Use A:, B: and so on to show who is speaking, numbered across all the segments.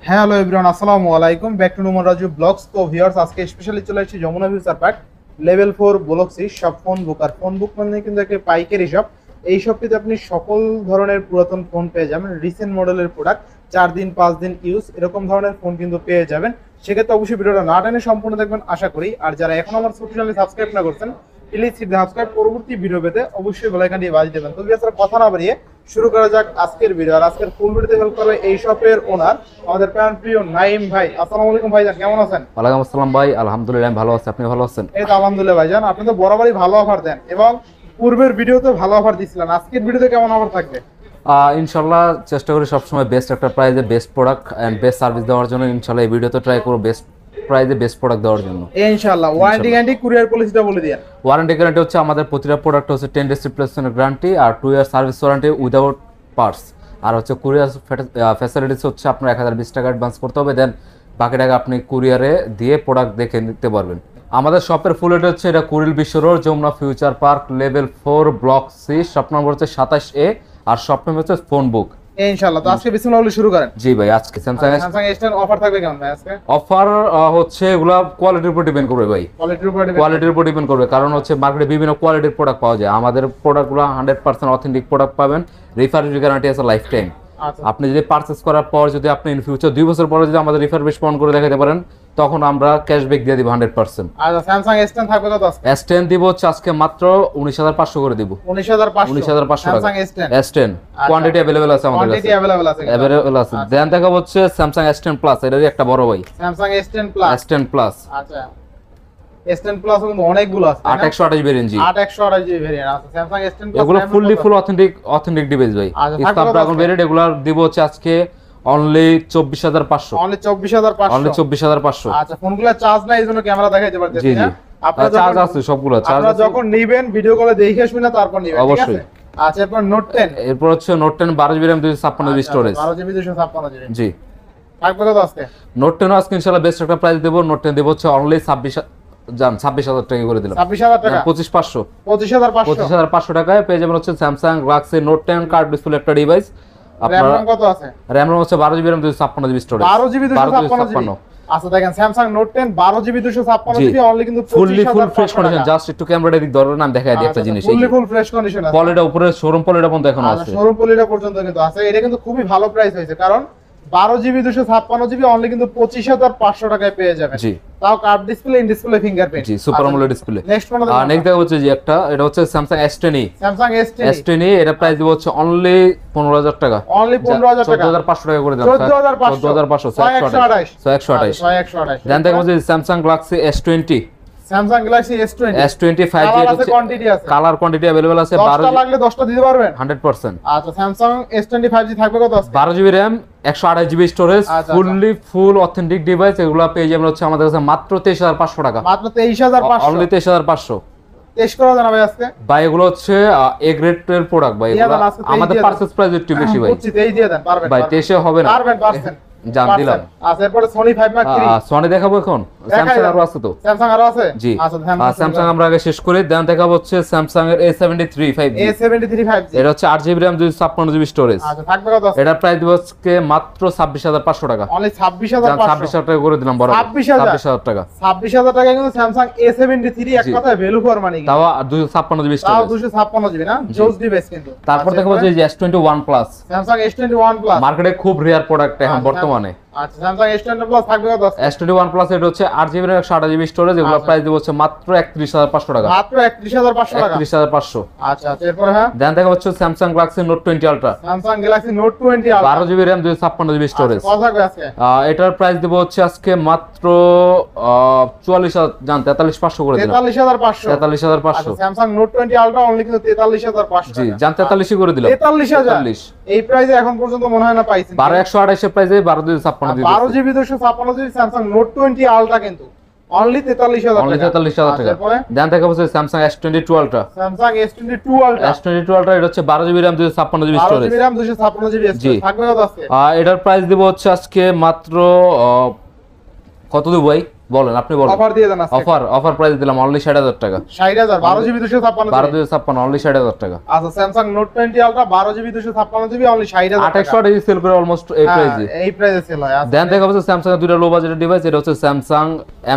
A: Hello everyone, আসসালামু আলাইকুম। Back to Noman Raju vlogs. তো ভিউয়ার্স, আজকে স্পেশালি চলে এসেছি Jamuna Future Park level 4 block C সব ফোন বুক। আর ফোন বুক মানে কিন্তু একটা পাইকারি শপ। এই শপটিতে আপনি সকল ধরনের পুরাতন ফোন পেয়ে যাবেন, রিসেন্ট মডেলের প্রোডাক্ট, 4 দিন 5 দিন ইউজ এরকম ধরনের ফোন কিন্তু পেয়ে যাবেন। সেক্ষেত্রে অবশ্যই ভিডিওটা না টেনে সম্পূর্ণ দেখবেন আশা করি। আর যারা এখন আমার ছোট চ্যানেল সাবস্ক্রাইব না করছেন, প্লিজ সাবস্ক্রাইব। পরবর্তী ভিডিও পেতে অবশ্যই বেল আইকনটি বাজিয়ে দেবেন। তো ভিউয়ার্স, কথা না বাড়িয়ে শুরু করা যাক আজকের ভিডিও। আর আজকের ফুল ভিডিওতে হেল্প করবে এই শপের ওনার, আমাদের প্রিয় নাইম ভাই। আসসালামু আলাইকুম ভাইজান, কেমন আছেন?
B: ওয়ালাইকুম আসসালাম ভাই, আলহামদুলিল্লাহ আমি ভালো আছি। আপনি ভালো আছেন?
A: এই তো আলহামদুলিল্লাহ ভাইজান। আপনি তো বরাবরই ভালো অফার দেন এবং পূর্বের ভিডিওতে ভালো অফার দিছিলেন। আজকের ভিডিওতে কেমন অফার থাকবে?
B: ইনশাল্লাহ চেষ্টা করি সবসময় বেস্ট একটা প্রাইজে best product and best service দেওয়ার জন্য। ইনশাল্লাহ এই ভিডিওতে ট্রাই করব বেস্ট প্রাইজে বেস্ট প্রোডাক্ট দেওয়ার জন্য
A: ইনশাআল্লাহ। ওয়ারেন্টি গ্যারান্টি কুরিয়ার পলিসিটা বলে দিন।
B: ওয়ারেন্টি গ্যারান্টি হচ্ছে আমাদের প্রতিটা প্রোডাক্ট হচ্ছে 10 ডেজ রিপ্লেসমেন্ট গ্যারান্টি আর 2 year service warranty without parts. আর হচ্ছে কুরিয়ার ফ্যাসিলিটিস হচ্ছে আপনার 1020 টাকা অ্যাডভান্স করতে হবে, দেন বাকি টাকা আপনি কুরিয়ারে দিয়ে প্রোডাক্ট দেখে নিতে পারবেন। আমাদের শপের ফুল এড্রেস হচ্ছে এটা Kuril Bishwa road, Jamuna Future Park, level 4 block C, shop number হচ্ছে 27A আর শপ নেম হচ্ছে ফোন বুক।
A: ইনশাআল্লাহ। তো আজকে বিসমিল্লাহ বলে শুরু করেন।
B: জি ভাই, আজকে স্যামসাং
A: S10 অফার থাকবে কেমন ভাই আজকে?
B: অফার হচ্ছে এগুলা কোয়ালিটির উপর ডিপেন্ড করবে ভাই, কোয়ালিটির উপর ডিপেন্ড করবে। কারণ হচ্ছে মার্কেটে বিভিন্ন কোয়ালিটির প্রোডাক্ট পাওয়া যায়। আমাদের প্রোডাক্টগুলো 100% অথেন্টিক প্রোডাক্ট পাবেন, রিফারবিশ গ্যারান্টি আছে লাইফ টাইম। আপনি যদি পারচেজ করার পর যদি আপনি ইন ফিউচার 2 বছর পরে যদি আমাদের রিফারবিশ পণ করে দেখাতে পারেন, তখন আমরা ক্যাশব্যাক দিয়ে দিব 100%।
A: আচ্ছা, স্যামসাং S10 থাকবে কত আজকে?
B: S10 দিব হচ্ছে আজকে মাত্র 19500 করে দিব।
A: 19500
B: টাকা। S10 কোয়ান্টিটি अवेलेबल আছে আমাদের কাছে। अवेलेबल আছে। দেন দেখা হচ্ছে স্যামসাং S10 প্লাস, এটারই একটা বড় ভাই।
A: Samsung S10 plus.
B: S10 plus.
A: আচ্ছা, S10 প্লাস কিন্তু অনেকগুলো আছে।
B: 8128 ভেরিয়েন্ট। জি,
A: 8128 জি ভেরিয়েন্ট আছে স্যামসাং S10 প্লাস।
B: এগুলো ফুল অথেন্টিক ডিভাইস ভাই। স্ন্যাপড্রাগন ভেরিয়েন্ট এগুলো দিব হচ্ছে আজকে অনলি 24500।
A: অনলি 24500। আচ্ছা, ফোনগুলো চার্জ নাই, এজন্য ক্যামেরা দেখাইতে পারতেছি না। আপনারা চার্জ আছে সবগুলো, চার্জ আছে। যখন নেবেন ভিডিও কলে দেখে শুনে তারপর নেবেন, ঠিক আছে? আচ্ছা, এরপর নোট 10।
B: এরপর হচ্ছে note 10 12GB RAM 256GB storage.
A: 12GB 256GB।
B: জি,
A: থাকবে কত আজকে?
B: নোট 10 আজকে ইনশাআল্লাহ বেস্ট একটা প্রাইস দেব। নোট 10 দেব হচ্ছে অনলি 26000 টাকা করে দিলাম।
A: 26000 টাকা,
B: 25500।
A: 25500
B: টাকায় পেয়ে যাবেন হচ্ছে Samsung Galaxy note 10 card display একটা ডিভাইস।
A: আপনার RAM কত আছে?
B: RAM হচ্ছে 12GB RAM 256GB storage.
A: 12GB 256GB। আচ্ছা, দেখেন Samsung note 10 12GB 256GB only কিন্তু
B: ফুল ফ্রেশ কন্ডিশন। জাস্ট একটু ক্যামেরাটা দিক ধরবেন, আমি দেখাই দিই একটা জিনিস।
A: ফুল ফ্রেশ কন্ডিশন আছে।
B: পলিটা উপরে শোরুম পলিটা পর্যন্ত এখনো আছে।
A: শোরুম পলিটা পর্যন্ত কিন্তু আছে। এটা কিন্তু খুবই ভালো প্রাইস হয়েছে, কারণ 12GB 256GB অনলি কিন্তু 25500 টাকায় পেয়ে যাবেন। জি, তাও curve display, in display fingerprint.
B: G, super AMOLED display.
A: Next model
B: হচ্ছে যে একটা, এটা হচ্ছে স্যামসাং S10e।
A: স্যামসাং S10e
B: এটা প্রাইস দিব হচ্ছে অনলি 15000 টাকা।
A: অনলি 15000 টাকা।
B: 14500 টাকা করে দাম।
A: 14500
B: 128। দেন দেখা হচ্ছে Samsung Galaxy S20।
A: Samsung Galaxy S20
B: 5G হচ্ছে
A: কোয়ান্টিটি আছে,
B: কালার কোয়ান্টিটি अवेलेबल আছে।
A: 12টা লাগলে 10টা দিতে পারবেন
B: 100%।
A: আচ্ছা, স্যামসাং S20 5G থাকবে কত আছে?
B: 12GB RAM 128GB স্টোরেজ, ফুল অথেন্টিক ডিভাইস। এগুলো পেয়ে যাবেন হচ্ছে আমাদের কাছে মাত্র 23500 টাকা।
A: মাত্র 23500,
B: অনলি 23500।
A: টেস্ট করা জানা ভাই আজকে?
B: ভাই এগুলো হচ্ছে এ গ্রেডের প্রোডাক্ট ভাই। এগুলো আমাদের পারচেজ প্রাইস একটু বেশি ভাই।
A: বুঝছি, তেই দিয়ে দেন। পারবেন
B: ভাই, টেস্টে হবে না।
A: পারবেন
B: জান দিলাম।
A: আচ্ছা, এরপর Sony 5 Mark 3।
B: সনি দেখাবো এখন? স্যামসাং আরো আছে তো?
A: স্যামসাং আরো আছে?
B: জি।
A: আচ্ছা,
B: স্যামসাং আমরা আগে শেষ করি। দেন দেখাবো হচ্ছে স্যামসাং এর A73 5G।
A: A73 5G
B: এটা হচ্ছে 8GB RAM 256GB স্টোরেজ।
A: আচ্ছা, থাকবে কত আছে?
B: এটা প্রাইস দিব আজকে মাত্র 26500 টাকা।
A: অনলি 26500।
B: 26000 টাকা করে দিলাম বড়।
A: 26000
B: টাকা।
A: 26000 টাকা কিন্তু স্যামসাং A73 এক কথায় ভ্যালু ফর মানি।
B: তাও 256GB স্টোরেজ।
A: তাও 256GB না, জোস ডিভাইস কিন্তু।
B: তারপর দেখাবো যে S21 plus.
A: Samsung S21 plus
B: মার্কেটে খুব রেয়ার প্রোডাক্ট এখন বর্তমানে।
A: আচ্ছা, স্যামসাং S21 প্লাস থাকবে কত?
B: S21 প্লাস এটা হচ্ছে 8GB RAM 128GB স্টোরেজ। এগুলো প্রাইস দিব হচ্ছে মাত্র 31500 টাকা।
A: মাত্র 31500 টাকা।
B: 31500।
A: আচ্ছা, এরপর হ্যাঁ
B: দেন দেখা হচ্ছে Samsung Galaxy note 20 ultra.
A: Samsung Galaxy note 20 ultra
B: 12GB RAM 256GB storage.
A: কত থাকবে আজকে?
B: এটার প্রাইস দিব হচ্ছে আজকে মাত্র 44000 জান 43500 করে দিলাম।
A: 43500।
B: 43500।
A: স্যামসাং নোট 20 আলট্রা অনলি কিন্তু 43500
B: জি, জান 43 করে দিলাম।
A: 43000। এই প্রাইসে এখন পর্যন্ত মনে হয় না পাইছেন।
B: 12128 এর প্রাইসে 12256 দিছি।
A: 12GB 256GB Samsung note 20 ultra কিন্তু অনলি 43000 টাকা।
B: অনলি 43000 টাকা। দেন দেখা হচ্ছে Samsung S22 ultra.
A: Samsung S22 ultra.
B: S22 ultra এটা হচ্ছে 12GB RAM 256GB storage.
A: 12GB RAM 256GB storage. থাকবে কত আজকে?
B: এটার প্রাইস দিব হচ্ছে আজকে মাত্র কত দেব ভাই? বলেন, আপনি বলেন।
A: অফার দিয়ে দেন আজকে।
B: অফার প্রাইস দিলাম অনলি 60,000 টাকা।
A: 60,000 12GB 256
B: 12,256 অনলি 60,000 টাকা।
A: আচ্ছা Samsung note 20 ultra 12GB 256GB only 60,000 টাকা।
B: 2800 টাকা সেল করে অলমোস্ট এই প্রাইসে।
A: এই প্রাইসে সেল হয়। আচ্ছা
B: দেন দেখা যাচ্ছে স্যামসাং এর দুইটা লো বাজেটের ডিভাইস, এটা হচ্ছে স্যামসাং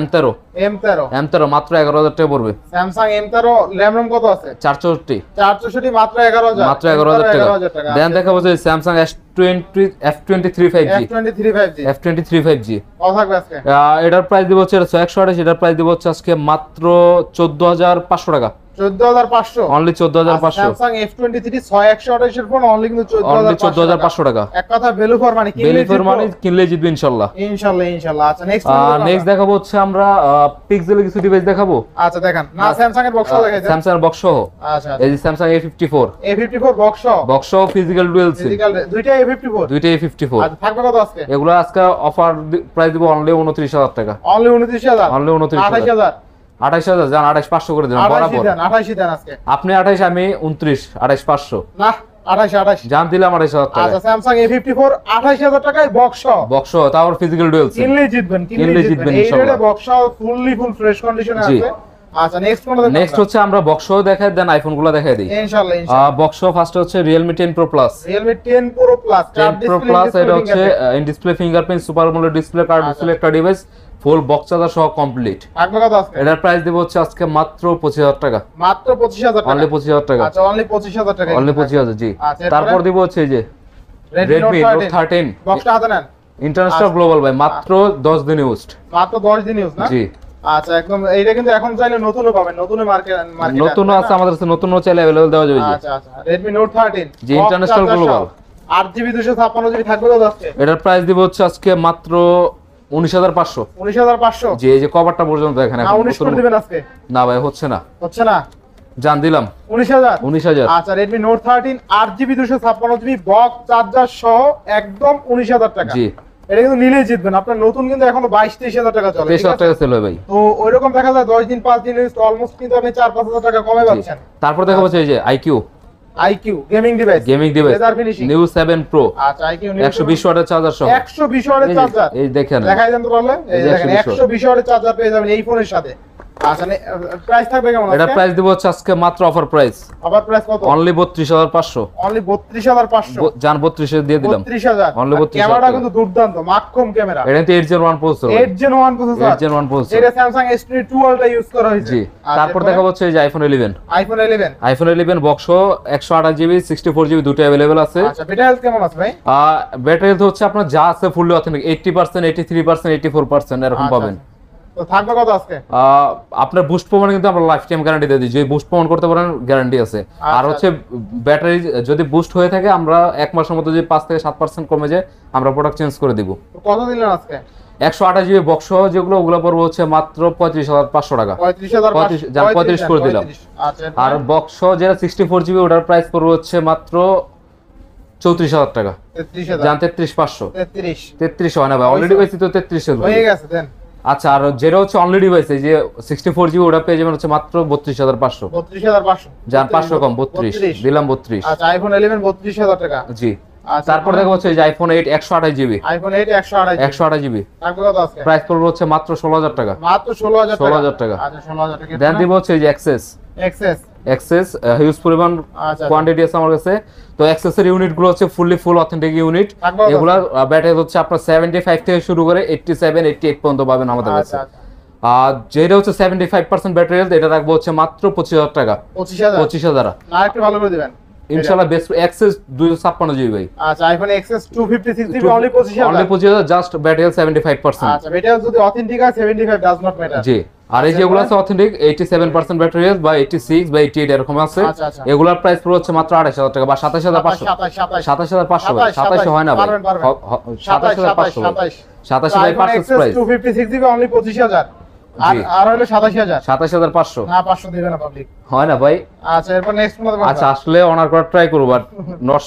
B: M13 মাত্র 11,000 টাকা পড়বে।
A: স্যামসাং M13 RAM ROM কত আছে?
B: 464
A: মাত্র 11,000
B: মাত্র 11,000 টাকা। দেন দেখা যাচ্ছে Samsung F23 5G
A: F23 5G কত থাকবে আজকে?
B: এটার প্রাইস দিব হচ্ছে 628, এটার প্রাইস দিব হচ্ছে আজকে মাত্র 14,500 টাকা।
A: 14,500
B: অনলি 14,500।
A: স্যামসাং F23 6128 এর ফোন অনলি কিন্তু
B: 14,500 টাকা।
A: এক কথা ভ্যালু ফর মানি,
B: কিনলে জিতবে ইনশাআল্লাহ।
A: ইনশাআল্লাহ। আচ্ছা
B: নেক্সট দেখাবো হচ্ছে আমরা পিক্সেলের কিছু ডিভাইস দেখাবো।
A: আচ্ছা দেখান না, স্যামসাং এর বক্স দেখাইছেন।
B: স্যামসাং এর বক্স সহ।
A: আচ্ছা
B: এই যে স্যামসাং A54
A: বক্স সহ
B: ফিজিক্যাল ডুয়াল সিম,
A: দুইটা A54
B: আচ্ছা
A: থাকবে কত আজকে?
B: এগুলো আজকে অফার প্রাইস দিব অনলি 29,000 টাকা।
A: অনলি 29,000
B: অনলি
A: 28,000
B: 28,000 জান 28,500 করে দিলাম বরাবর।
A: 28 দেন আজকে।
B: আপনি 28, আমি 29, 28,500
A: না 28
B: জান দিলাম 28,000 টাকা।
A: আচ্ছা স্যামসাং A54 28,000 টাকায় বক্স
B: তাও ফিজিক্যাল ডুয়াল সিম,
A: কিনলে জিতবেন
B: ইনশাআল্লাহ।
A: এই রেটে বক্স ফুল ফ্রেশ কন্ডিশনে আছে। আচ্ছা নেক্সট
B: হচ্ছে আমরা বক্স দেখাই দেন আইফোন গুলো দেখাই দিই
A: ইনশাআল্লাহ।
B: বক্স ফার্স্ট হচ্ছে Realme 10 Pro Plus।
A: Realme 10 Pro Plus
B: এটা হচ্ছে in display fingerprint super AMOLED display card display একটা ডিভাইস, ফুল বক্স চার্জার সহ কমপ্লিট।
A: থাকবে কত আজকে?
B: এটার প্রাইস দেব হচ্ছে আজকে মাত্র 25,000 টাকা।
A: মাত্র 25,000 টাকা।
B: অনলি 25,000 টাকা।
A: আচ্ছা অনলি 25,000 টাকা।
B: অনলি 25,000 জি। তারপর দিব হচ্ছে এই যে Redmi Note 13
A: বক্সটা হাতে নেন।
B: ইন্টারন্যাশনাল গ্লোবাল ভাই, মাত্র 10 দিন ইউজড।
A: মাত্র 10 দিন ইউজ না?
B: জি।
A: আচ্ছা একদম এইটা কিন্তু এখন চাইলে নতুনও পাবেন, নতুন মার্কেট
B: নতুন আছে আমাদের কাছে, নতুন চাইলে अवेलेबल দেওয়া যাবে।
A: আচ্ছা Redmi Note 13
B: জি ইন্টারন্যাশনাল গ্লোবাল
A: 8GB 256GB থাকবে কত আজকে?
B: এটার প্রাইস দিব হচ্ছে আজকে মাত্র 19,500।
A: 19,500
B: জি এই যে কভারটা পর্যন্ত দেখেন এখন
A: 19 করে দিবেন আজকে।
B: না ভাই হচ্ছে না জান দিলাম
A: 19,000। আচ্ছা Redmi Note 13 8GB 256GB box charger সহ একদম 19,000 টাকা।
B: জি
A: এটা কিন্তু নিলেই জিতবেন। আপনার নতুন কিন্তু এখনো 22-23,000 টাকা চলে।
B: 23,000 টাকা সেল হয় ভাই।
A: তো ওইরকম দেখা যায় 10 দিন 5 দিন ইউজ অলমোস্ট কিন্তু আপনি 4-5,000 টাকা কমে পাচ্ছেন।
B: তারপর দেখা যাচ্ছে এই যে IQ
A: gaming device
B: leather finishing new 7 Pro।
A: আচ্ছা IQ
B: 120 ওয়াটের চার্জার সহ
A: 120 ওয়াটের চার্জার।
B: এই দেখেন
A: দেখাই দেন তো বললে, এই দেখেন 120 ওয়াটের চার্জার পেয়ে যাবেন এই ফোনের সাথে। আচ্ছা প্রাইস থাকবে কেমন?
B: এটা প্রাইস দিব হচ্ছে আজকে মাত্র অফার প্রাইস
A: কত?
B: অনলি 32,500।
A: অনলি 32,500
B: জান 32 এ দিয়ে দিলাম
A: 32,000।
B: অনলি 32,000।
A: ক্যামেরাটা কিন্তু দুর্দান্ত মাখকম ক্যামেরা।
B: এটা 8 Gen 1 প্রসেসর
A: 8 Gen 1 প্রসেসর এটা Samsung S22 Ultra ইউজ করা হয়েছে।
B: জি তারপর দেখা হচ্ছে এই যে iPhone 11 বক্স 128GB 64GB দুটো अवेलेबल আছে।
A: আচ্ছা ব্যাটারি হেলথ কেমন আছে ভাই?
B: ব্যাটারি হেলথ হচ্ছে আপনার যা আছে ফুললি অথেন্টিক 80% 83% 84% এরকম পাবেন।
A: তো থাকবে কত আজকে?
B: আপনার বুস্ট প্রমাণ কিন্তু আমরা লাইফ টাইম গ্যারান্টি দিয়ে দিই, যে বুস্ট প্রমাণ করতে পারেন গ্যারান্টি আছে। আর হচ্ছে ব্যাটারি যদি বুস্ট হয়ে থাকে আমরা এক মাসের মধ্যে যদি 5 থেকে 7% কমে যায় আমরা প্রোডাক্ট চেঞ্জ করে দিব।
A: কত দিলেন আজকে?
B: 128GB বক্স সহ যেগুলো ওগুলো পড়বে হচ্ছে মাত্র 35,500 টাকা। 35 করে দিলাম। আর বক্স সহ যেটা 64GB ওটার প্রাইস পড়বে হচ্ছে মাত্র 34,000 টাকা। 33 হয় না ভাই, অলরেডি পাইছি তো 33
A: হয়ে গেছে দেন।
B: আচ্ছা আর যেটা হচ্ছে অনলি ডিভাইস এই যে 64GB ওটা পেয়ে যাবেন হচ্ছে মাত্র 32,500।
A: 32,500
B: জান 500 কম 32 দিলাম 32।
A: আচ্ছা iPhone 11 32,000 টাকা।
B: জি তারপর দেখো হচ্ছে এই যে iPhone 8 128GB 128GB
A: থাকবে কত আজকে?
B: প্রাইস পড়বে হচ্ছে মাত্র 16,000 টাকা।
A: মাত্র 16,000
B: টাকা।
A: আচ্ছা 16,000 টাকা।
B: দেন দিব হচ্ছে এই যে এক্সেস হিউজ পরিমাণ কোয়ান্টিটি আছে আমার কাছে। তো এক্সেস এর ইউনিট গুলো হচ্ছে ফুল অথেন্টিক ইউনিট। এগুলা ব্যাটারি হচ্ছে আপনার 75 থেকে শুরু করে 87 88 পর্যন্ত পাবেন আমাদের কাছে। আর যেটা হচ্ছে 75% ব্যাটারি হেলথ এটা রাখবো হচ্ছে মাত্র 25,000 টাকা। 25,000
A: না একটু ভালো করে দিবেন
B: ইনশাআল্লাহ। বেস্ট এক্সেস 256GB ভাই।
A: আচ্ছা iPhone XS 256GB only 25,000
B: just battery health 75%।
A: আচ্ছা ব্যাটারি যদি অথেন্টিক হয় 75 ডাজ নট ম্যাটার।
B: জি আর এই যেগুলো আছে অথেন্টিক 87% ব্যাটারি হেলথ বা 86 বা 88 এরকম আছে। এগুলোর প্রাইস পুরো হচ্ছে মাত্র 28,000 টাকা বা 27,500। 27,500 ভাই 27 হয় না ভাই 27,500 27,500 প্রাইস
A: 256GB অনলি 25,000। আর হলো
B: 27,500
A: না 500 দিবেন না পাবলিক
B: হয় না ভাই।
A: আচ্ছা এরপর নেক্সট মডেল
B: আচ্ছা আসলে অনার করার ট্রাই করব বাট নট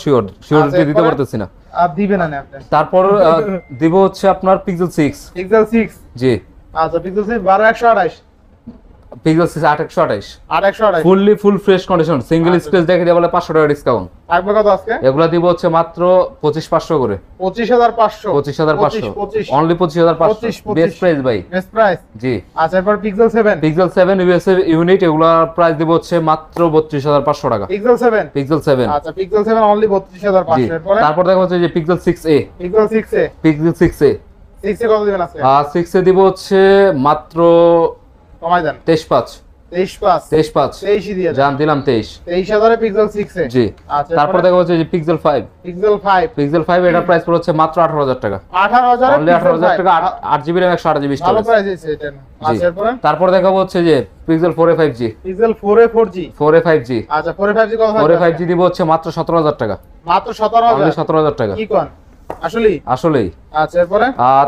B: শিওরিটি দিতে পারতেছি না।
A: আর দিবেন না আপনি।
B: তারপর দিব হচ্ছে আপনার Pixel 6
A: জি। আচ্ছা Pixel 6 12 128
B: pixel 6 8128
A: 8128
B: fully full fresh condition single scratch দেখে দিয়ে বলে 500 টাকা ডিসকাউন্ট
A: থাকবে কত আজকে?
B: এগুলা দিব হচ্ছে মাত্র 25500 করে
A: 25500
B: 25500 অনলি 25500 বেস্ট প্রাইস ভাই
A: বেস্ট প্রাইস।
B: জি
A: আচ্ছা এরপর পিক্সেল 7
B: পিক্সেল 7 ইউএসএ ইউনিট এগুলা প্রাইস দিব হচ্ছে মাত্র 32500 টাকা
A: পিক্সেল 7
B: পিক্সেল 7
A: আচ্ছা পিক্সেল 7 অনলি 32500 এরপর
B: তারপর দেখা হচ্ছে যে পিক্সেল 6a
A: পিক্সেল 6 এ
B: পিক্সেল 6a
A: 6 এ কত দিবেন আজকে?
B: 6 এ দিব হচ্ছে মাত্র
A: কমাই দেন
B: 235
A: 23 23 দিয়ে
B: জান দিলাম 23
A: 23000 এ পিক্সেল 6 এ।
B: জি
A: আচ্ছা
B: তারপর দেখা হচ্ছে যে পিক্সেল 5
A: পিক্সেল 5
B: এটা প্রাইস পড়ছে মাত্র 18000 টাকা
A: 18000 এ
B: অনলি 18000 টাকা 8GB RAM 128GB
A: ভালো
B: স্টোরেজ
A: প্রাইস আছে এটা। আচ্ছা এরপর
B: তারপর দেখাবো হচ্ছে যে পিক্সেল 4a 5G
A: পিক্সেল 4 এ 4G
B: 4a 5G
A: আচ্ছা 4 এ 5G কত?
B: 4a 5G দিব হচ্ছে মাত্র 17000 টাকা
A: মাত্র
B: অনলি
A: 17000
B: 17000 টাকা
A: কি কোন আসলেই?
B: আসলেই
A: আচ্ছা এরপর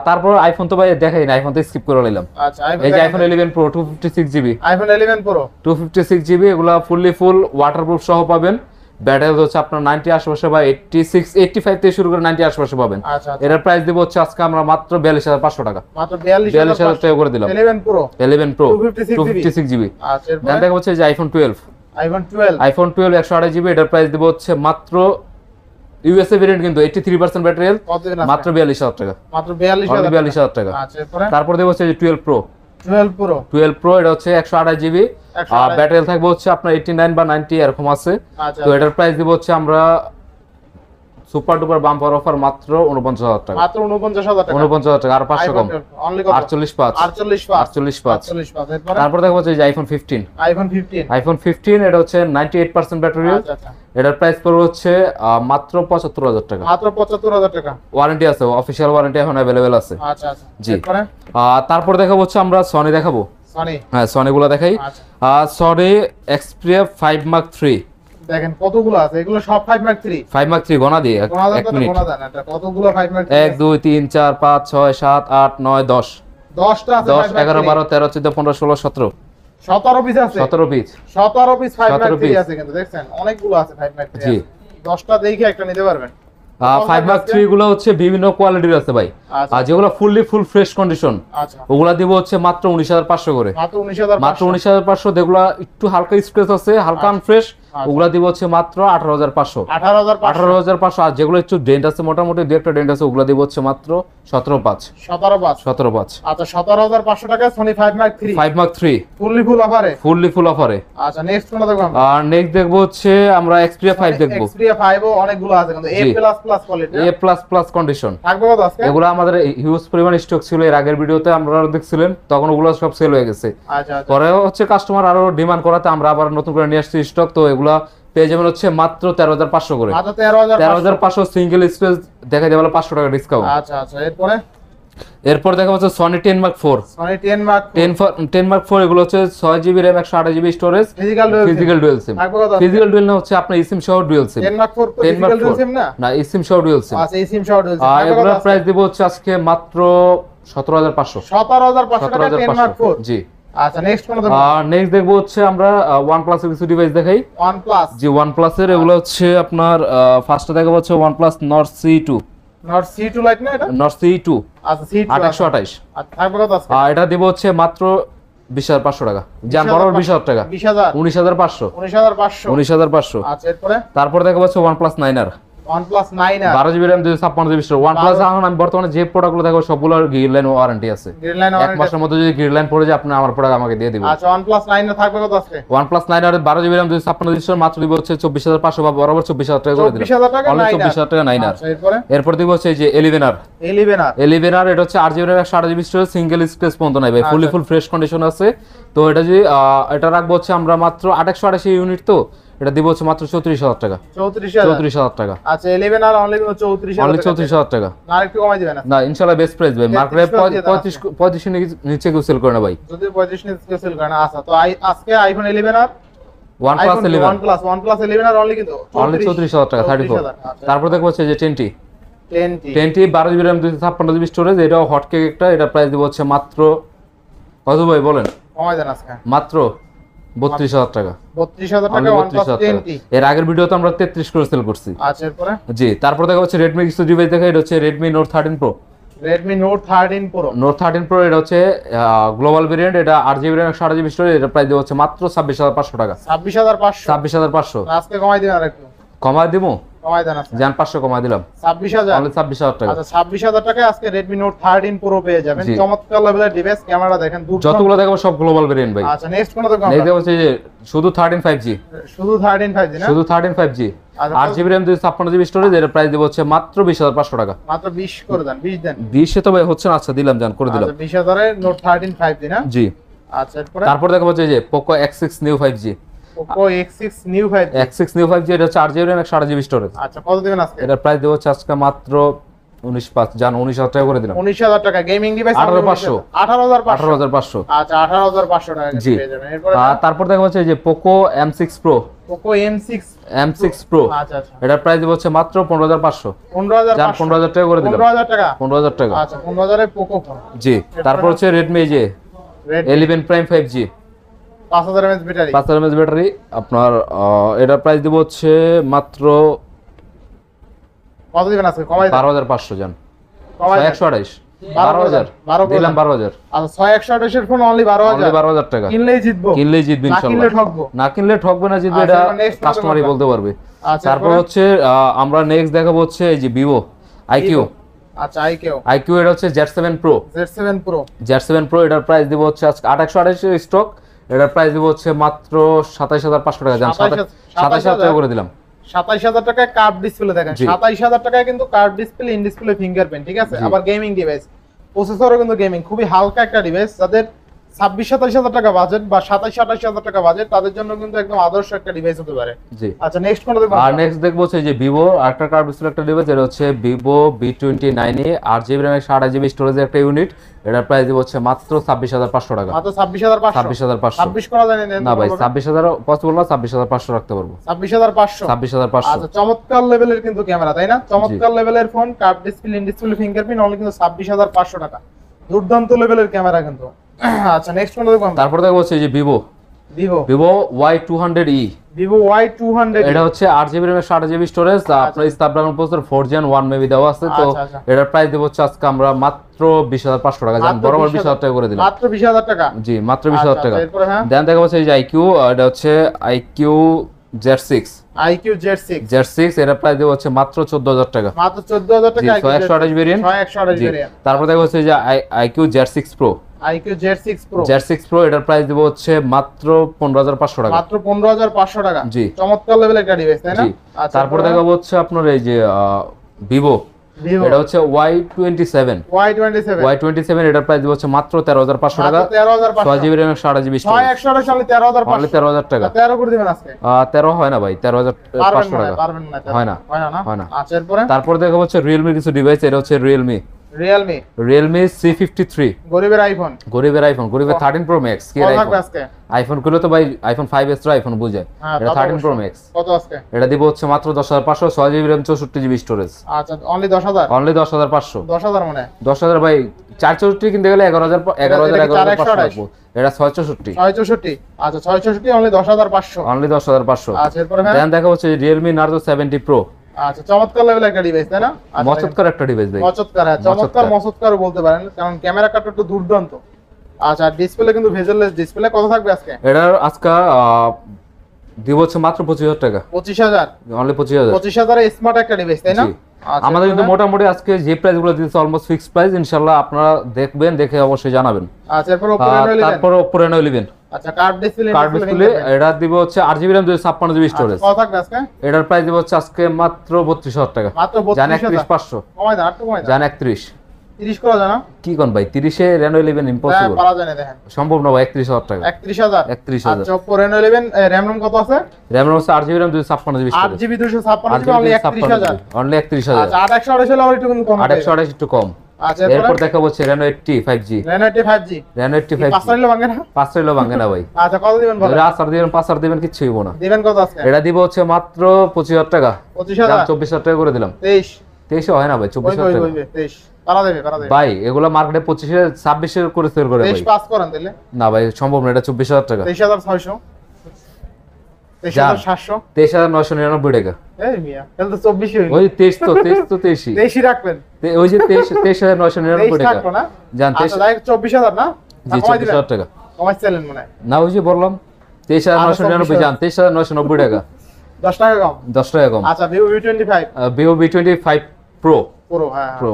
B: তারপর আইফোন তো ভাই দেখাই না আইফোন তো স্কিপ করে নিলাম
A: আচ্ছা
B: এই যে iPhone 11 Pro 256GB
A: iPhone 11 Pro
B: 256GB এগুলা ফুললি ফুল ওয়াটারপ্রুফ সহ পাবেন ব্যাটারি হচ্ছে আপনার 90 আশেপাশে বা 86 85 থেকে শুরু করে 90 আশেপাশে পাবেন
A: আচ্ছা আচ্ছা
B: এটার প্রাইস দেব হচ্ছে আজকে আমরা মাত্র 42500 টাকা
A: মাত্র
B: 42000 টাকা করে দিলাম
A: 11 Pro
B: 11 Pro
A: 256GB
B: 256GB
A: আচ্ছা এরপর
B: দেন দেখা হচ্ছে যে আইফোন 12
A: আইফোন 12
B: 128GB এটার প্রাইস দেব হচ্ছে মাত্র ইউএসএ ভেরিয়েন্ট কিন্তু 83% ব্যাটারি হেলথ
A: কত দিন
B: মাত্র 42000 টাকা
A: মাত্র
B: অনলি
A: 42000
B: 42000 টাকা
A: আচ্ছা এরপর
B: তারপর দেব হচ্ছে যে 12 Pro 12 Pro এটা হচ্ছে 128GB আর ব্যাটারি হেলথ থাকবে হচ্ছে আপনার 89 বা 90 এরকম আছে
A: আচ্ছা
B: তো এটার প্রাইস দিব হচ্ছে আমরা সুপার ডুপার বাম্পার অফার মাত্র 49000 টাকা
A: মাত্র 49000 টাকা
B: 49000 টাকা আর 500 কম
A: অনলি কত?
B: 485
A: 485 এরপর
B: তারপর দেখা হচ্ছে যে আইফোন 15 আইফোন 15 এটা হচ্ছে 98% ব্যাটারি হেলথ
A: আচ্ছা আচ্ছা
B: এটার প্রাইস পড়বে হচ্ছে মাত্র 75000 টাকা
A: মাত্র 75000 টাকা
B: ওয়ারেন্টি আছে অফিশিয়াল ওয়ারেন্টি এখন अवेलेबल আছে
A: আচ্ছা আচ্ছা
B: জি।
A: এরপর
B: তারপর দেখাবো হচ্ছে আমরা সনি দেখাবো
A: সনি
B: হ্যাঁ সনি গুলো দেখাই
A: আচ্ছা
B: সনি Xperia 5 Mark 3
A: দেখেন কতগুলো আছে এগুলো সব 5 Mark 3
B: 5 Mark 3 গোনা দিয়ে এক মিনিট
A: গোনা দেন এটা কতগুলো 5 Mark
B: 1 2 3 4 5 6 7 8 9 10
A: 10টা আছে
B: 10 11 12 13 14 15 16 17
A: 17 পিস আছে
B: 17 পিস
A: 17 পিস 5 Mark
B: 17
A: 3 আছে কিন্তু দেখছেন অনেকগুলো আছে 5 Mark 3
B: জি।
A: 10টা দেখে একটা নিতে পারবেন
B: 5 Mark 3 গুলো হচ্ছে বিভিন্ন কোয়ালিটির আছে ভাই
A: আচ্ছা।
B: আর যেগুলো ফুল ফ্রেশ কন্ডিশন
A: আচ্ছা
B: ওগুলা দিব হচ্ছে মাত্র 19500 করে
A: মাত্র 19500
B: মাত্র 19500 যেগুলা একটু হালকা স্ক্র্যাচ আছে হালকা আনফ্রেশ ওগুলা দিব হচ্ছে মাত্র 18500
A: 18500
B: 18500 আর যেগুলো একটু ডেন্ট আছে মোটামুটি দুই একটা ডেন্ট আছে ওগুলা দিব হচ্ছে মাত্র 17500
A: 17500 আচ্ছা 17500 টাকা সনি 5 Mark 3
B: 5 Mark 3
A: ফুল অফারে
B: ফুললি ফুল অফারে
A: আচ্ছা নেক্সট কোনটা দেখব আমরা
B: আর নেক্সট দেখবো হচ্ছে আমরা Xperia 5 দেখবো
A: Xperia 5 ও অনেকগুলো আছে কিন্তু
B: জি।
A: A++ কোয়ালিটি
B: A++ কন্ডিশন
A: থাকবে কত আজকে?
B: এগুলো আমাদের হিউজ পরিমাণ স্টক ছিল এর আগের ভিডিওতে আমরা দেখছিলেন তখন ওগুলো সব সেল হয়ে গেছে
A: আচ্ছা আচ্ছা
B: পরে হচ্ছে কাস্টমার আরো ডিমান্ড করাতে আমরা আবার নতুন করে নিয়ে আসছি স্টক তো এগুলা পেয়ে যাবেন হচ্ছে মাত্র 13500 করে
A: মাত্র 13500
B: সিঙ্গেল স্পেস দেখা যাবে 500 টাকা ডিসকাউন্ট
A: আচ্ছা আচ্ছা এরপরে
B: এরপর দেখা হচ্ছে Sony 10 Mark 4
A: Sony 10 Mark
B: 10 Mark 4 এগুলো হচ্ছে 6GB RAM 128GB storage
A: physical
B: dual sim
A: থাকবে কত?
B: ফিজিক্যাল ডুয়াল না হচ্ছে আপনার eSIM সহ ডুয়াল সিম
A: 10 Mark 4 তো
B: 10 Mark
A: ফিজিক্যাল
B: 4
A: সিম না
B: না eSIM সহ ডুয়াল সিম
A: আচ্ছা এই সিম শর্ট হইছে
B: আর এগুলোর প্রাইস দিব হচ্ছে আজকে মাত্র 17500
A: 17500 টাকা 10 Mark 4
B: জি
A: আচ্ছা নেক্সট কোন দেখব
B: আর নেক্সট দেখবো হচ্ছে আমরা OnePlus এর কিছু ডিভাইস দেখাই
A: OnePlus
B: জি OnePlus এর এগুলো হচ্ছে আপনার ফার্স্টে দেখাবো হচ্ছে OnePlus Nord C2
A: Nord C2 light না এটা
B: Nord C2
A: আচ্ছা C2
B: 828
A: আচ্ছা থাকবে কত আজকে?
B: আর এটা দিব হচ্ছে মাত্র 20500 টাকা যান বড় 20000 টাকা
A: 20000
B: 19500
A: 19500
B: 19500
A: আচ্ছা এরপরে
B: তারপর দেখাবো হচ্ছে OnePlus 9R
A: OnePlus 9R
B: 12GB RAM 256GB storage OnePlus এখন আমি বর্তমানে যে প্রোডাক্টগুলো দেখাবো সবগুলোর গ্রিন ওয়ারেন্টি আছে
A: গ্রিন লাইন
B: এক মাসের মধ্যে যদি গ্রিন লাইন পড়ে যায় আপনি আমার প্রোডাক্ট আমাকে দিয়ে দিবেন
A: আচ্ছা OnePlus 9R থাকবে কত আজকে?
B: OnePlus 9R 12GB RAM 256GB storage মাত্র দিব হচ্ছে 24500 বা বরাবর 24000 টাকা করে দিলাম
A: 24000 টাকা
B: অনলি
A: 9R
B: 24000 টাকা 9R
A: আচ্ছা এরপরে
B: এরপর দিব হচ্ছে এই যে 11R
A: 11R
B: এটা হচ্ছে 8GB RAM 128GB storage single scratch পর্যন্ত নাই ভাই ফুলি ফুল ফ্রেশ কন্ডিশন আছে তো এটা যে এটা রাখবো হচ্ছে আমরা মাত্র 888 ইউনিট তো এটা দিব হচ্ছে মাত্র 34000 টাকা 34000 টাকা
A: আচ্ছা 11R অনলি 34000
B: অনলি 34000 টাকা
A: না একটু কমাই দিবেন
B: না ইনশাআল্লাহ বেস্ট প্রাইস ভাই মার্কেটে 35 নিচে কেউ সেল করে না ভাই
A: যদি 35 নিচে স্পেশাল গানা আছে তো আজকে iPhone 11R
B: OnePlus 11
A: OnePlus 11R only কিন্তু
B: অনলি 34000 টাকা 34 তারপর দেখো হচ্ছে যে 10T
A: 10T
B: 12GB RAM 256GB storage এটাও হট কেক একটা এটা প্রাইস দিব হচ্ছে মাত্র কত ভাই বলেন
A: কমাই দেন আজকে
B: মাত্র 32000 টাকা
A: 32000 টাকা
B: Only
A: OnePlus
B: 32,000 টাকা।
A: 10T
B: এর আগের ভিডিওতে আমরা 33 করে সেল করছি
A: আচ্ছা এরপরে
B: জি তারপর দেখা হচ্ছে Redmi কিছু ডিভাইস দেখা এটা হচ্ছে Redmi Note 13 Pro
A: Redmi Note 13 Pro।
B: Note 13 pro এটা হচ্ছে গ্লোবাল ভেরিয়েন্ট, এটা 8GB র্যাম 128GB স্টোরেজ, এটা প্রাইস দেব হচ্ছে মাত্র 26500 টাকা।
A: 26500।
B: 26500
A: আজকে কমাই দিবেন আর একটু।
B: কমায় দিমু,
A: কমাই দেন আজকে।
B: জান 500 কমায় দিলাম।
A: 26000।
B: অনলি 26000 টাকা।
A: আচ্ছা 26000 টাকায় আজকে Redmi Note 13 Pro পেয়ে যাবেন।
B: জি।
A: চমৎকার লেভেলের ডিভাইস, ক্যামেরা দেখেন দুটো।
B: যতগুলো দেখাবো সব গ্লোবাল ভেরিয়েন্ট ভাই।
A: আচ্ছা নেক্সট কোন দেখব
B: নেক্সট
A: আমরা?
B: হচ্ছে যে শুধু 13 5G,
A: শুধু 13 5G না?
B: শুধু 13 5G,
A: আচ্ছা,
B: 8GB র্যাম 256GB স্টোরেজ, এর প্রাইস দেব হচ্ছে মাত্র 20500 টাকা।
A: মাত্র 20 করে দেন, 20 দেন।
B: 20 এ তো ভাই হচ্ছে না, আচ্ছা দিলাম, জান করে দিলাম।
A: আচ্ছা 20000 এর Note 13 5G না?
B: জি।
A: আচ্ছা এরপরে
B: তারপর দেখাবো হচ্ছে যে Poco X6 New 5G।
A: Poco X6 New 5G।
B: X6 New 5G এটা হচ্ছে 8GB র্যাম 128GB স্টোরেজ,
A: আচ্ছা কত দিবেন আজকে?
B: এটার প্রাইস দেব হচ্ছে আজকে মাত্র 19,500, জান 19000 টাকা করে দিলাম।
A: 19000 টাকা গেমিং ডিভাইস
B: 18500।
A: 18500।
B: 18500।
A: আচ্ছা 18500 টাকা
B: জি।
A: পেয়ে যাবেন। এরপরে
B: আর তারপর দেখা হচ্ছে যে Poco M6 Pro।
A: Poco M6
B: Pro
A: আচ্ছা আচ্ছা
B: এটার প্রাইস দেব হচ্ছে মাত্র 15500,
A: 15500।
B: জান 15000 টাকা করে দিলাম।
A: 15000 টাকা।
B: 15000 টাকা।
A: আচ্ছা 15000 এর Poco ফোন।
B: জি। তারপর হচ্ছে Redmi যে
A: Redmi
B: 11 Prime 5G,
A: 5000 mAh battery.
B: 5000 mAh battery আপনার, এটার প্রাইস দেব হচ্ছে মাত্র
A: কত দিবেন আজকে? কমাই দেন।
B: 12500, জান
A: কমাই দেন।
B: 128 12000 দিলাম 12000।
A: আচ্ছা 6128 এর ফোন অনলি
B: অনলি
A: 12000।
B: 12000 টাকা।
A: কিনলেই জিতবো।
B: কিনলেই জিতবে
A: না কিনলে
B: ইনশাআল্লাহ।
A: ঠকবো।
B: না কিনলে ঠকবে না, জিতবে,
A: আচ্ছা,
B: এটা
A: এবার next
B: কাস্টমারই
A: কোনটা
B: বলতে পারবে।
A: আচ্ছা
B: তারপর
A: এরপরে?
B: হচ্ছে আমরা নেক্সট দেখাবো হচ্ছে এই যে Vivo IQ।
A: আচ্ছা IQ
B: এটা হচ্ছে Z7 Pro।
A: Z7 Pro।
B: Z7 Pro এটার প্রাইস দিব হচ্ছে আজকে 128 স্টক, এটার প্রাইস দিব হচ্ছে মাত্র 27500 টাকা, জান 27000 টাকা করে দিলাম।
A: 27000 টাকায় কার্ভ ডিসপ্লে দেখেন।
B: জি।
A: 27000 টাকায় কিন্তু curve display, in display fingerprint, ঠিক আছে?
B: জি।
A: আবার গেমিং ডিভাইস, প্রসেসরও কিন্তু গেমিং, খুবই হালকা একটা ডিভাইস। যাদের 26-27000 টাকা বাজেট বা 27-28000 টাকা বাজেট, তাদের জন্য কিন্তু একদম আদর্শ একটা ডিভাইস হতে পারে।
B: জি।
A: আচ্ছা নেক্সট কোনটা দেখব?
B: আর নেক্সট দেখবো হচ্ছে যে Vivo আরেকটা কার্ভ ডিসপ্লে একটা ডিভাইস, এটা হচ্ছে Vivo V29e, 8GB RAM 128GB স্টোরেজের একটা ইউনিট, এটার প্রাইস দিব হচ্ছে মাত্র 26500 টাকা।
A: মাত্র 26500।
B: 26500।
A: 26 করা যায় না?
B: না ভাই 26000 পসিবল না, 26500 রাখতে পারবো।
A: 26500।
B: 26500।
A: আচ্ছা চমৎকার লেভেলের কিন্তু ক্যামেরা, তাই না? চমৎকার লেভেলের phone, curve display, in display fingerprint, only কিন্তু 26500 টাকা। দুর্দান্ত লেভেলের ক্যামেরা কিন্তু। আচ্ছা নেক্সট কোনটা দেখব?
B: তারপর দেখবো হচ্ছে যে Vivo Y200e।
A: Vivo Y200।
B: এটা হচ্ছে 8GB র্যাম 128GB স্টোরেজ, আপনার স্ন্যাপড্রাগন প্রসেসর 4Gen 1 মেবি দেওয়া আছে, তো
A: আচ্ছা, আচ্ছা।
B: এটার প্রাইস দেব হচ্ছে আজকে আমরা মাত্র 20500 টাকা, জান
A: মাত্র
B: বরাবর
A: 20,000
B: 20000 টাকা করে দিলাম।
A: মাত্র 20000 টাকা।
B: জি মাত্র 20000
A: আচ্ছা,
B: টাকা।
A: এরপরে হ্যাঁ?
B: দেন দেখা হচ্ছে এই যে IQ, এটা হচ্ছে IQ Z6।
A: IQ Z6।
B: Z6 এটার প্রাইস দেব হচ্ছে মাত্র 14000 টাকা।
A: মাত্র 14000
B: জি
A: টাকা।
B: 128 ভেরিয়েন্ট।
A: 128
B: জি।
A: ভেরিয়েন্ট।
B: তারপর দেখা হচ্ছে যে IQ Z6 Pro।
A: IQ Z6 Pro।
B: Z6 Pro এটার প্রাইস দেব হচ্ছে মাত্র 15500 টাকা।
A: মাত্র 15500 টাকা।
B: জি।
A: চমৎকার লেভেলের একটা ডিভাইস, তাই না?
B: জি।
A: আচ্ছা
B: তারপর দেখাবো হচ্ছে আপনার এই যে Vivo,
A: Vivo
B: এটা হচ্ছে Y27। Y27 এটার প্রাইস দেব হচ্ছে মাত্র 13500 টাকা।
A: মাত্র 13500।
B: 6GB র্যাম 128GB স্টোরেজ,
A: 6128 সালে 13500।
B: অনলি 13000 টাকা।
A: 13 করে দিবেন আজকে।
B: 13 হয় না ভাই, 13500 টাকা
A: পারবেন না।
B: হয় না।
A: হয় না। আচ্ছা এরপরে?
B: তারপর দেখাবো হচ্ছে Realme কিছু ডিভাইস, এটা হচ্ছে Realme C53।
A: গরিবের আইফোন।
B: গরিবের আইফোন, গরিবের 13 Pro Max। কি
A: কত
B: আইফোন?
A: থাকবে আজকে?
B: আইফোন গুলো তো ভাই iPhone 5s এর আইফোন বুঝায়,
A: হ্যাঁ,
B: এটা
A: তা তো
B: 13 Pro
A: অবশ্যই।
B: Max।
A: কত আজকে?
B: এটা দিব হচ্ছে মাত্র 10500, 6GB র্যাম 64GB স্টোরেজ,
A: আচ্ছা অনলি 10000।
B: অনলি 10500।
A: 10000 মানে
B: 10000 ভাই 464 কিনতে গেলে 11000
A: এটা কি
B: 11500
A: 428?
B: লাগবে, এটা 664।
A: 664। আচ্ছা 664 অনলি 10500।
B: অনলি 10500।
A: আচ্ছা এরপরে হ্যাঁ?
B: দেন দেখা হচ্ছে Realme Narzo 70 Pro।
A: আচ্ছা চমৎকার লেভেলের একটা ডিভাইস, তাই না? আচ্ছা,
B: মচৎকার একটা ডিভাইস ভাই।
A: মচৎকার, হ্যাঁ চমৎকার মচৎকারও বলতে পারেন, কারণ ক্যামেরা কাটটা একটু দুর্দান্ত। আচ্ছা ডিসপ্লে কিন্তু ভেজেললেস ডিসপ্লে। কত থাকবে আজকে?
B: এটার আজকে দিব হচ্ছে মাত্র 25000 টাকা।
A: 25000।
B: অনলি 25000।
A: 25000 এ স্মার্ট একটা ডিভাইস, তাই না?
B: জি।
A: আচ্ছা,
B: আমাদের কিন্তু
A: এরপরে?
B: মোটামুটি আজকে যে প্রাইস গুলো দিতেছে অলমোস্ট ফিক্সড প্রাইস, ইনশাআল্লাহ আপনারা দেখবেন, দেখে অবশ্যই জানাবেন।
A: আচ্ছা এরপর Oppo Reno 11।
B: তারপর Oppo Reno 11।
A: আচ্ছা কার্ভ ডিসপ্লে,
B: কার্ড ডিসপ্লে, এটা দিব হচ্ছে 8GB র্যাম 256GB স্টোরেজ,
A: কত থাকবে আজকে?
B: এটার প্রাইস দিব হচ্ছে আজকে মাত্র 32000 টাকা।
A: মাত্র
B: জান
A: 32000।
B: 31500।
A: কমাই দাও, একটু কমাই দাও।
B: জান 31।
A: 30 করা যায় না?
B: কি কোন ভাই 30 এ Reno 11
A: হ্যাঁ
B: ইম্পসিবল,
A: পারা যায় না, দেখেন
B: সম্ভব না ভাই। 31000 টাকা।
A: 31000।
B: 31000।
A: আচ্ছা Oppo Reno 11 র‍্যাম রম কত আছে?
B: র‍্যাম হচ্ছে 8GB RAM 256GB storage,
A: 8GB 256GB only 31000।
B: Only 31000।
A: আচ্ছা 828 হলে আবার একটু কিন্তু কম হবে।
B: 828 একটু কম।
A: আচ্ছা
B: এরপর দেখাবো হচ্ছে Reno 80 5G।
A: Reno 80 5G।
B: Reno 80 5G
A: পাঁচটা নিলে ভাঙে না?
B: 5 হইলো ভাঙে না ভাই।
A: আচ্ছা কত দিবেন বলেন?
B: এরা 4 দিবেন 5 আর দিবেন কিচ্ছু হইব না।
A: দিবেন কত আজকে?
B: এটা দিব হচ্ছে মাত্র 25000 টাকা।
A: 25000।
B: 24000 টাকা করে দিলাম।
A: 23।
B: 23 হয় না ভাই, 24000 টাকা
A: 23 পারা দেবে
B: ভাই। এগুলা মার্কেটে 25 এ 26 এর করে সেল করে ভাই।
A: 23 পাস করেন তাহলে।
B: না ভাই সম্ভব না, এটা 24000 টাকা।
A: 23600। 23,700
B: 23,999 টাকা।
A: এই মিয়া তাহলে তো 24 হইল।
B: ওই 23 তো 23
A: 23 রাখবেন।
B: ওই যে 23,999 টাকা
A: রাখবো না
B: জান।
A: আচ্ছা ডাইরেক্ট 24,000 না?
B: জি 24,000 টাকা
A: কমাইছিলেন মনে হয়।
B: না, ওই যে বললাম 23,999 জান, 23,990 টাকা।
A: 10 টাকা কম।
B: 10 টাকা কম।
A: আচ্ছা Vivo V25
B: Vivo V25 Pro
A: পুরো হ্যাঁ
B: Pro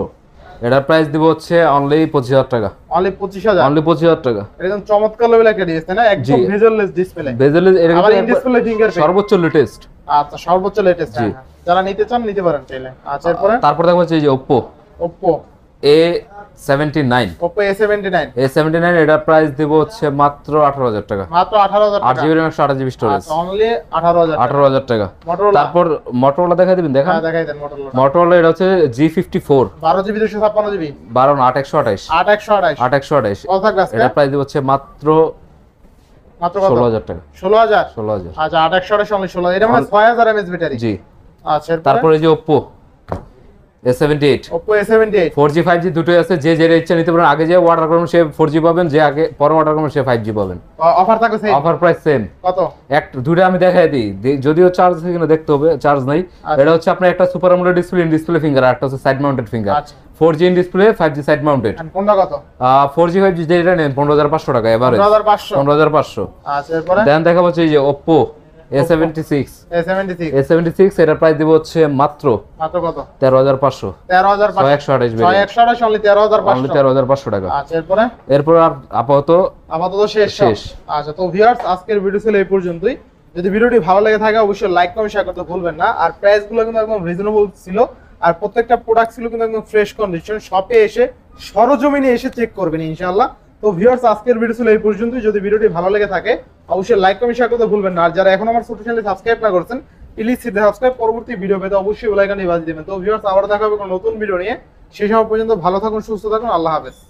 B: এটার প্রাইস দিব হচ্ছে অনলি 25,000 টাকা।
A: অনলি 25,000।
B: অনলি 25,000 টাকা।
A: একদম চমৎকার লেভেল একটা ডিভাইস তাই না? একদম ভেজেললেস ডিসপ্লে।
B: বেজেল এর
A: আবার ইন ডিসপ্লে ফিঙ্গারপ্রিন্ট
B: সর্বোচ্চ লেটেস্ট।
A: আচ্ছা সর্বোচ্চ লেটেস্ট।
B: জি।
A: যারা নিতে চান নিতে পারেন চাইলে। আচ্ছা
B: তারপর দেখো হচ্ছে এই যে Oppo
A: Oppo
B: A79
A: Oppo A79
B: A79 এটার প্রাইস দিব হচ্ছে মাত্র 18,000 টাকা।
A: মাত্র 18,000 টাকা।
B: 8GB RAM 128GB storage.
A: আচ্ছা অনলি 18,000 টাকা।
B: 18,000 টাকা।
A: Motorola
B: তারপর Motorola দেখাই দিবেন, দেখান।
A: হ্যাঁ দেখাই দেন Motorola।
B: Motorola এটা হচ্ছে G54
A: 12GB 256GB
B: 12 না 8128
A: 8128
B: 8128
A: কত থাকবে আজকে?
B: এটা প্রাইস দিব হচ্ছে মাত্র
A: মাত্র কত?
B: 16,000 টাকা।
A: 16,000
B: 16,000
A: আচ্ছা 8128 অনলি 16 এটা মানে 6000 mAh ব্যাটারি।
B: জি।
A: আচ্ছা
B: তারপর এই যে Oppo A78
A: Oppo A78
B: 4G 5G দুটোই আছে। যে যেটা ইচ্ছা নিতে পারেন। আগে যে অর্ডার করবেন সে 4G পাবেন, যে আগে পরে অর্ডার করবেন সে 5G পাবেন।
A: অফার থাকবে সেম।
B: Offer price same.
A: কত?
B: দুটো আমি দেখাই দিই, যদিও চার্জ আছে কিনা দেখতে হবে, চার্জ নাই। এটা হচ্ছে আপনার একটা super AMOLED display, in display finger, আর একটা হচ্ছে সাইড মাউন্টেড ফিঙ্গার।
A: আচ্ছা
B: 4G in display 5G side mounted.
A: কোনটা কত?
B: 4G 5G যেটা নেন 15,500 টাকা এভারেজ।
A: 15,500
B: 15,500।
A: আচ্ছা এরপরে
B: দেন দেখা হচ্ছে এই যে Oppo A76
A: A76
B: A76 এটার প্রাইস দিব হচ্ছে মাত্র
A: মাত্র কত?
B: 13,500
A: 13,500
B: 128 বেরিয়ে
A: 128 অনলি 13,500
B: অনলি 13,500 টাকা।
A: আচ্ছা এরপরে
B: এরপর আর আপাতত
A: শেষ।
B: শেষ।
A: আচ্ছা তো ভিউয়ার্স আজকের ভিডিও ছিল এই পর্যন্তই। যদি ভিডিওটি ভালো লেগে থাকে অবশ্যই লাইক কমেন্ট শেয়ার করতে ভুলবেন না। আর প্রাইস গুলো কিন্তু একদম রিজনেবল ছিল, আর প্রত্যেকটা প্রোডাক্ট ছিল কিন্তু একদম ফ্রেশ কন্ডিশন। শপে এসে সরজমিনে এসে চেক করবেন ইনশাআল্লাহ। তো ভিউয়ার্স আজকের ভিডিও ছিল এই পর্যন্তই। যদি ভিডিওটি ভালো লেগে থাকে অবশ্যই লাইক কমেন্ট শেয়ার করতে ভুলবেন না। আর যারা এখন আমার ছোট চ্যানেলে সাবস্ক্রাইব না করেছেন প্লিজ সাবস্ক্রাইব, পরবর্তী ভিডিও পেতে অবশ্যই বেল আইকনটি বাজিয়ে দিবেন। তো ভিউয়ার্স আবার দেখা হবে কোনো নতুন ভিডিও নিয়ে। সেই সময় পর্যন্ত ভালো থাকুন, সুস্থ থাকুন, আল্লাহ হাফেজ।